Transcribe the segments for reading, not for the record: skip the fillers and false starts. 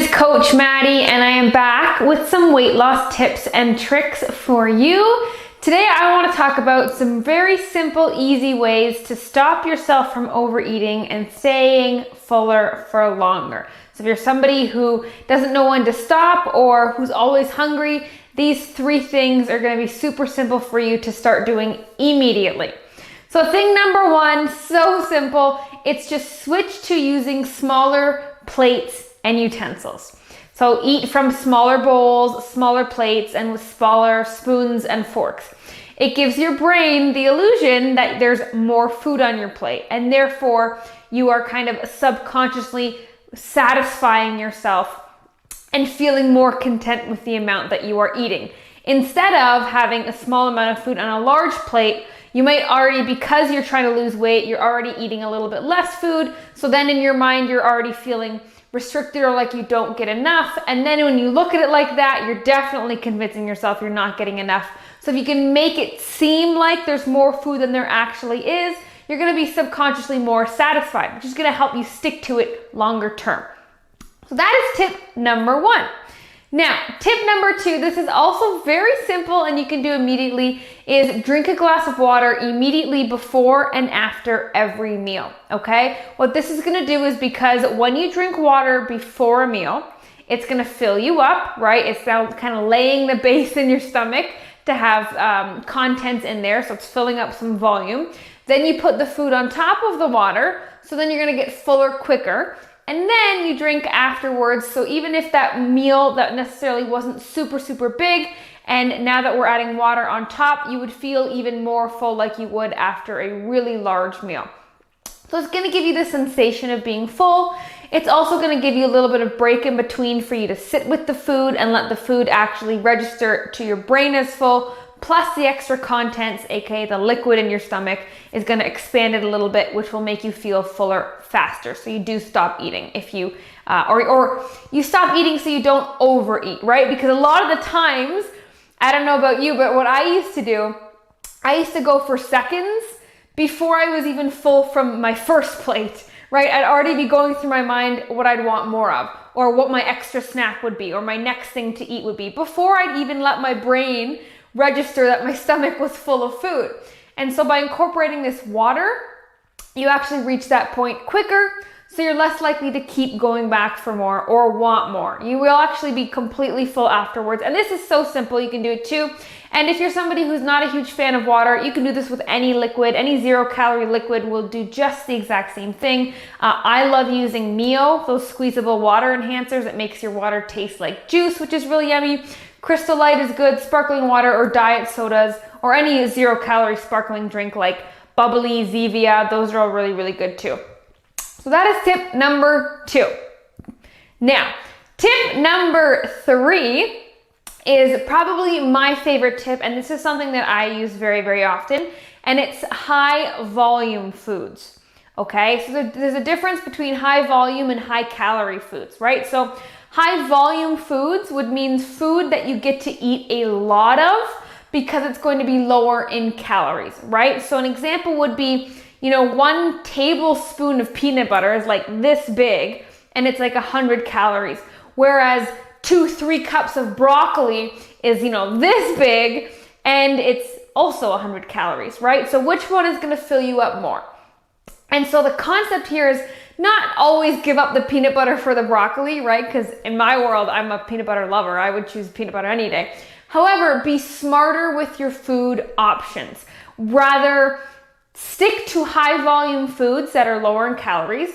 is Coach Maddie, and I am back with some weight loss tips and tricks for you. Today I want to talk about some very simple, easy ways to stop yourself from overeating and staying fuller for longer. So if you're somebody who doesn't know when to stop or who's always hungry, these 3 things are going to be super simple for you to start doing immediately. So thing number 1, so simple, it's just switch to using smaller plates and utensils. So eat from smaller bowls, smaller plates, and with smaller spoons and forks. It gives your brain the illusion that there's more food on your plate, and therefore you are kind of subconsciously satisfying yourself and feeling more content with the amount that you are eating. Instead of having a small amount of food on a large plate, you might already, because you're trying to lose weight, you're already eating a little bit less food. So then in your mind, you're already feeling restricted or like you don't get enough. And then when you look at it like that, you're definitely convincing yourself you're not getting enough. So if you can make it seem like there's more food than there actually is, you're going to be subconsciously more satisfied, which is going to help you stick to it longer term. So that is tip number 1. Now, tip number 2, this is also very simple and you can do immediately, is drink a glass of water immediately before and after every meal, okay? What this is gonna do is because when you drink water before a meal, it's gonna fill you up, right? It's now kind of laying the base in your stomach to have contents in there, so it's filling up some volume. Then you put the food on top of the water, so then you're gonna get fuller quicker. And then you drink afterwards. So even if that meal that necessarily wasn't super big, and now that we're adding water on top, you would feel even more full like you would after a really large meal. So it's gonna give you the sensation of being full. It's also gonna give you a little bit of break in between for you to sit with the food and let the food actually register to your brain as full. Plus the extra contents, aka the liquid in your stomach, is going to expand it a little bit, which will make you feel fuller faster. So you do stop eating if you, or you stop eating so you don't overeat, right? Because a lot of the times, I don't know about you, but what I used to do, I used to go for seconds before I was even full from my first plate, right? I'd already be going through my mind what I'd want more of, or what my extra snack would be, or my next thing to eat would be, before I'd even let my brain register that my stomach was full of food. And so by incorporating this water, you actually reach that point quicker, so you're less likely to keep going back for more or want more. You will actually be completely full afterwards. And this is so simple, you can do it too. And if you're somebody who's not a huge fan of water, you can do this with any liquid. Any 0-calorie liquid will do just the exact same thing. I love using Mio, those squeezable water enhancers. It makes your water taste like juice, which is really yummy. Crystal Light is good, sparkling water or diet sodas, or any 0-calorie sparkling drink like Bubbly, Zevia, those are all really good too. So that is tip number 2. Now, tip number 3 is probably my favorite tip, and this is something that I use very often, and it's high volume foods. Okay, so there's a difference between high volume and high calorie foods, right? So high volume foods would mean food that you get to eat a lot of because it's going to be lower in calories, right? So an example would be, 1 tablespoon of peanut butter is like this big and it's like 100 calories. Whereas 2-3 cups of broccoli is, this big and it's also 100 calories, right? So which one is going to fill you up more? And so the concept here is not always give up the peanut butter for the broccoli, right? Because in my world, I'm a peanut butter lover. I would choose peanut butter any day. However, be smarter with your food options. Rather, stick to high volume foods that are lower in calories,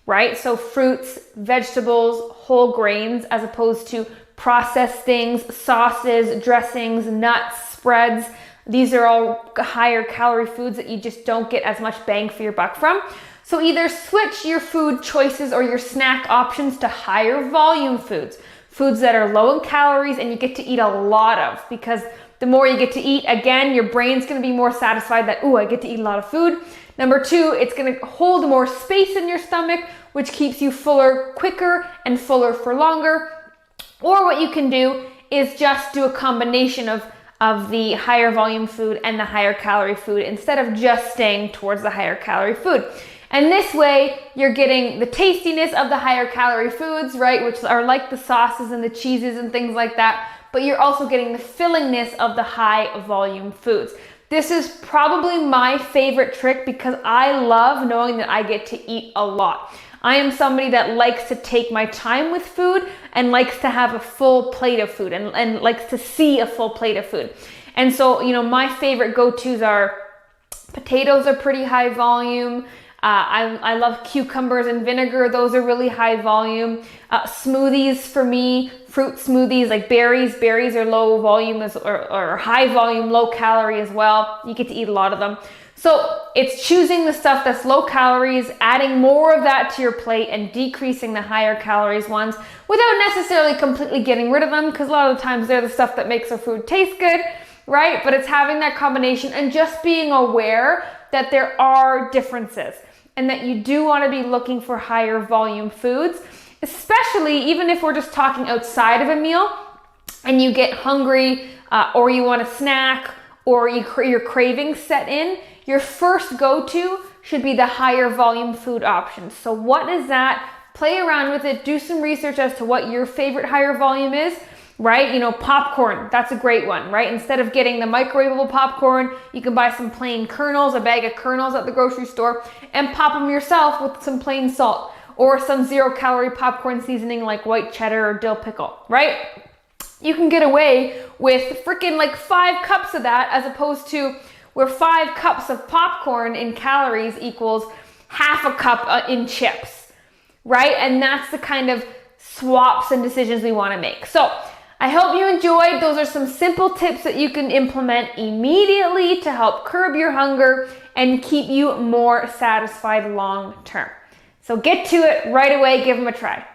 right? So fruits, vegetables, whole grains, as opposed to processed things, sauces, dressings, nuts, spreads. These are all higher calorie foods that you just don't get as much bang for your buck from. So either switch your food choices or your snack options to higher volume foods, foods that are low in calories and you get to eat a lot of, because the more you get to eat, again, your brain's gonna be more satisfied that, I get to eat a lot of food. Number 2, it's gonna hold more space in your stomach, which keeps you fuller quicker and fuller for longer. Or what you can do is just do a combination of the higher volume food and the higher calorie food instead of just staying towards the higher calorie food. And this way, you're getting the tastiness of the higher calorie foods, right? Which are like the sauces and the cheeses and things like that. But you're also getting the fillingness of the high volume foods. This is probably my favorite trick because I love knowing that I get to eat a lot. I am somebody that likes to take my time with food and likes to have a full plate of food and likes to see a full plate of food. And so, my favorite go-tos are potatoes are pretty high volume. I love cucumbers and vinegar. Those are really high volume. Smoothies for me, fruit smoothies like berries. Berries are low volume or high volume, low calorie as well. You get to eat a lot of them. So it's choosing the stuff that's low calories, adding more of that to your plate and decreasing the higher calories ones without necessarily completely getting rid of them, because a lot of the times they're the stuff that makes our food taste good, right? But it's having that combination and just being aware that there are differences and that you do want to be looking for higher volume foods, especially even if we're just talking outside of a meal and you get hungry or you want a snack or your cravings set in. Your first go-to should be the higher volume food options. So what is that? Play around with it. Do some research as to what your favorite higher volume is, right? Popcorn, that's a great one, right? Instead of getting the microwavable popcorn, you can buy some plain kernels, a bag of kernels at the grocery store, and pop them yourself with some plain salt or some 0-calorie popcorn seasoning like white cheddar or dill pickle, right? You can get away with freaking like 5 cups of that, as opposed to where 5 cups of popcorn in calories equals half a cup in chips, right? And that's the kind of swaps and decisions we want to make. So I hope you enjoyed. Those are some simple tips that you can implement immediately to help curb your hunger and keep you more satisfied long term. So get to it right away. Give them a try.